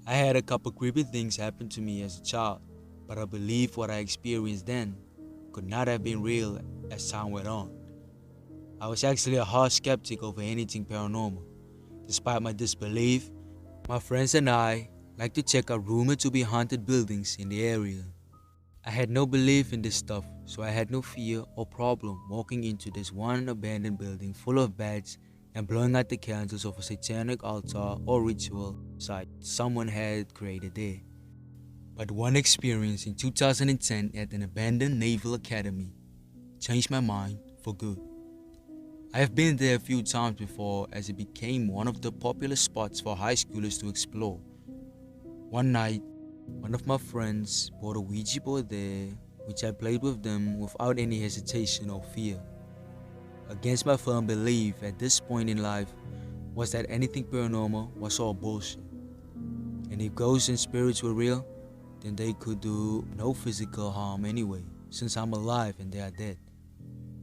I had a couple creepy things happen to me as a child, but I believe what I experienced then could not have been real as time went on. I was actually a hard skeptic over anything paranormal. Despite my disbelief, my friends and I like to check out rumored to be haunted buildings in the area. I had no belief in this stuff, so I had no fear or problem walking into this one abandoned building full of beds and blowing out the candles of a satanic altar or ritual site someone had created there. But one experience in 2010 at an abandoned naval academy changed my mind for good. I have been there a few times before as it became one of the popular spots for high schoolers to explore. One night, one of my friends brought a Ouija board there, which I played with them without any hesitation or fear. Against my firm belief at this point in life was that anything paranormal was all bullshit. And if ghosts and spirits were real, then they could do no physical harm anyway, since I'm alive and they are dead.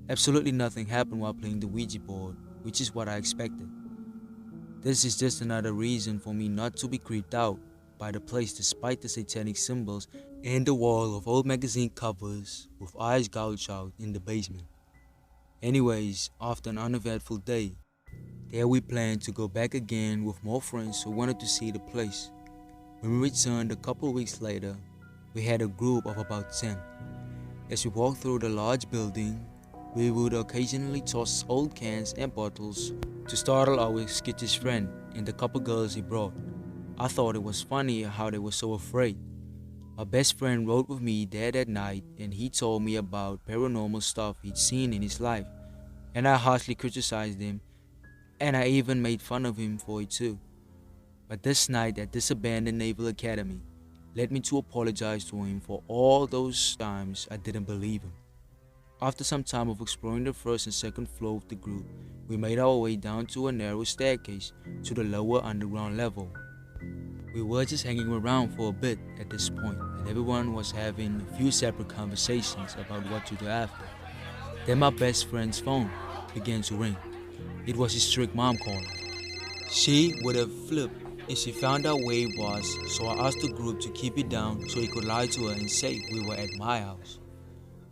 Absolutely nothing happened while playing the Ouija board, which is what I expected. This is just another reason for me not to be creeped out by the place despite the satanic symbols and the wall of old magazine covers with eyes gouged out in the basement. Anyways, after an uneventful day, there we planned to go back again with more friends who wanted to see the place. When we returned a couple weeks later, we had a group of about 10. As we walked through the large building, we would occasionally toss old cans and bottles to startle our skittish friend and the couple girls he brought. I thought it was funny how they were so afraid. My best friend rode with me there that night and he told me about paranormal stuff he'd seen in his life, and I harshly criticized him, and I even made fun of him for it too. But this night at this abandoned naval academy led me to apologize to him for all those times I didn't believe him. After some time of exploring the first and second floor of the group, we made our way down to a narrow staircase to the lower underground level. We were just hanging around for a bit at this point, and everyone was having a few separate conversations about what to do after. Then my best friend's phone began to ring. It was his strict mom calling. She would have flipped if she found out where it was, so I asked the group to keep it down so he could lie to her and say we were at my house.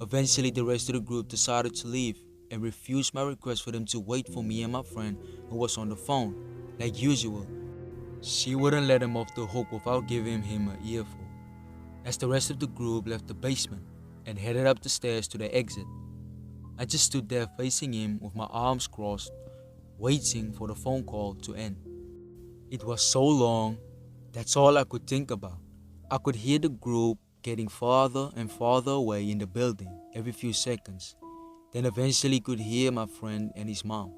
Eventually, the rest of the group decided to leave and refused my request for them to wait for me and my friend who was on the phone, like usual. She wouldn't let him off the hook without giving him an earful. As the rest of the group left the basement and headed up the stairs to the exit, I just stood there facing him with my arms crossed, waiting for the phone call to end. It was so long, that's all I could think about. I could hear the group getting farther and farther away in the building every few seconds, then eventually could hear my friend and his mom.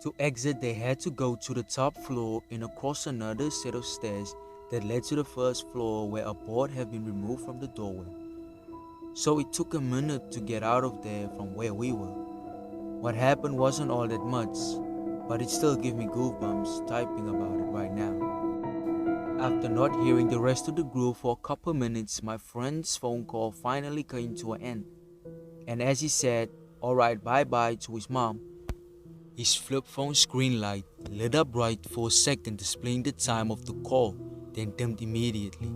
To exit, they had to go to the top floor and across another set of stairs that led to the first floor where a board had been removed from the doorway. So it took a minute to get out of there from where we were. What happened wasn't all that much, but it still gave me goosebumps typing about it right now. After not hearing the rest of the group for a couple minutes, my friend's phone call finally came to an end. And as he said, "Alright, bye bye" to his mom, his flip phone screen light lit up bright for a second, displaying the time of the call, then dimmed immediately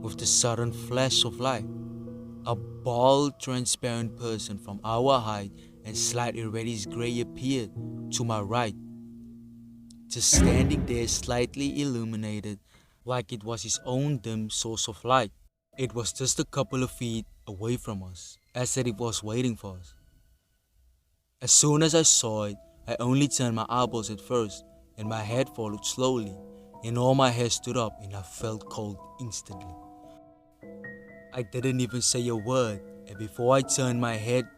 with the sudden flash of light. A bald, transparent person from our height and slightly reddish gray appeared to my right, just standing there slightly illuminated like it was his own dim source of light. It was just a couple of feet away from us, as if it was waiting for us. As soon as I saw it, I only turned my eyeballs at first, and my head followed slowly, and all my hair stood up and I felt cold instantly. I didn't even say a word, and before I turned my head,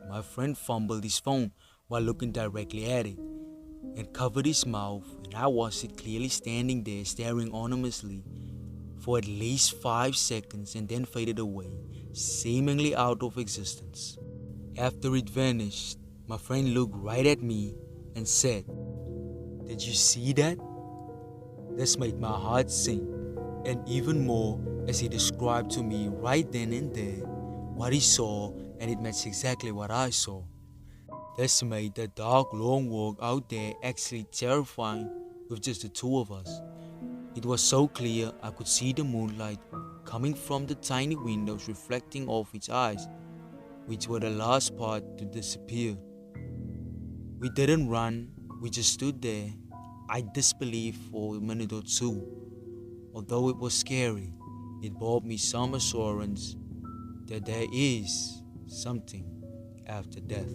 my friend fumbled his phone while looking directly at it, and covered his mouth, and I watched it clearly standing there staring ominously for at least 5 seconds and then faded away, seemingly out of existence. After it vanished, my friend looked right at me and said, "Did you see that?" This made my heart sink, and even more as he described to me right then and there what he saw, and it matched exactly what I saw. This made the dark long walk out there actually terrifying with just the two of us. It was so clear I could see the moonlight coming from the tiny windows reflecting off its eyes, which were the last part to disappear. We didn't run, we just stood there. I disbelieved for a minute or two. Although it was scary, it brought me some assurance that there is something after death.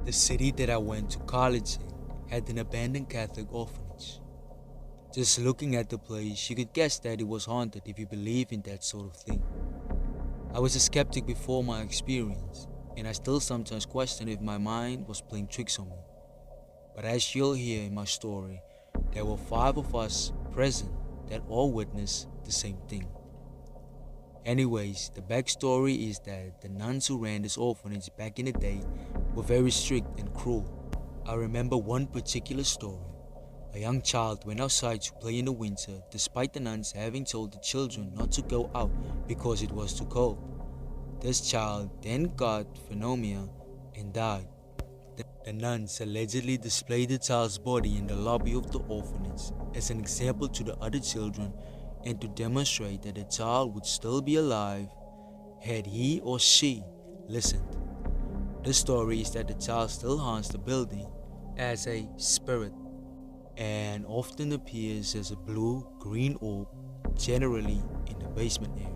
The city that I went to college in had an abandoned Catholic orphanage. Just looking at the place, you could guess that it was haunted if you believe in that sort of thing. I was a skeptic before my experience, and I still sometimes question if my mind was playing tricks on me. But as you'll hear in my story, there were 5 of us present that all witnessed the same thing. Anyways, the backstory is that the nuns who ran this orphanage back in the day were very strict and cruel. I remember one particular story. A young child went outside to play in the winter despite the nuns having told the children not to go out because it was too cold. This child then got pneumonia and died. The nuns allegedly displayed the child's body in the lobby of the orphanage as an example to the other children and to demonstrate that the child would still be alive had he or she listened. The story is that the child still haunts the building as a spirit and often appears as a blue-green orb, generally in the basement area.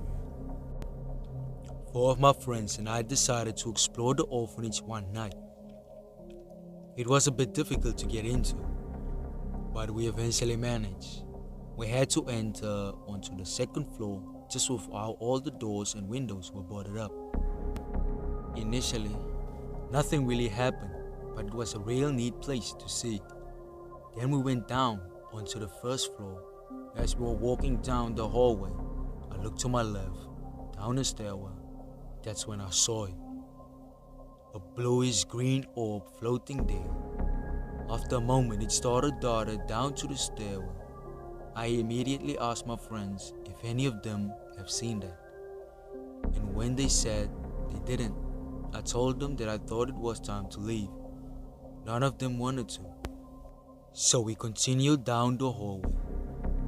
4 of my friends and I decided to explore the orphanage one night. It was a bit difficult to get into, but we eventually managed. We had to enter onto the 2nd floor just with how all the doors and windows were boarded up. Initially, nothing really happened, but it was a real neat place to see. Then we went down onto the 1st floor. As we were walking down the hallway, I looked to my left, down the stairwell. That's when I saw it. A bluish green orb floating there. After a moment, it started darted down to the stairwell. I immediately asked my friends if any of them have seen that. And when they said they didn't, I told them that I thought it was time to leave. None of them wanted to. So we continued down the hallway.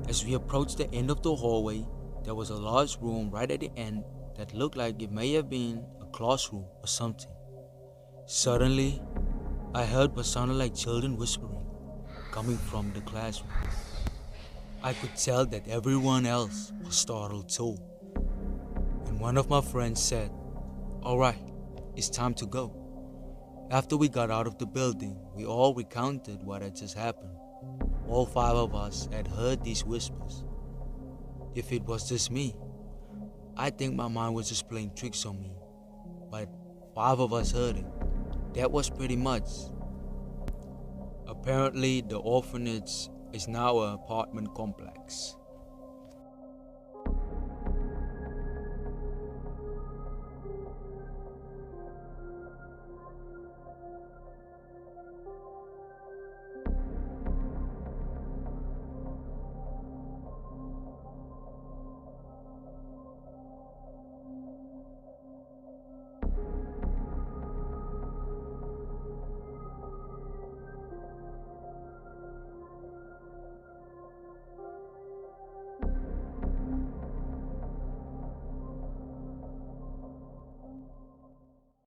As we approached the end of the hallway, there was a large room right at the end that looked like it may have been a classroom or something. Suddenly, I heard what sounded like children whispering, coming from the classroom. I could tell that everyone else was startled too. And one of my friends said, "Alright, it's time to go." After we got out of the building, we all recounted what had just happened. All 5 of us had heard these whispers. If it was just me, I think my mind was just playing tricks on me. But 5 of us heard it. That was pretty much. Apparently, the orphanage is now an apartment complex.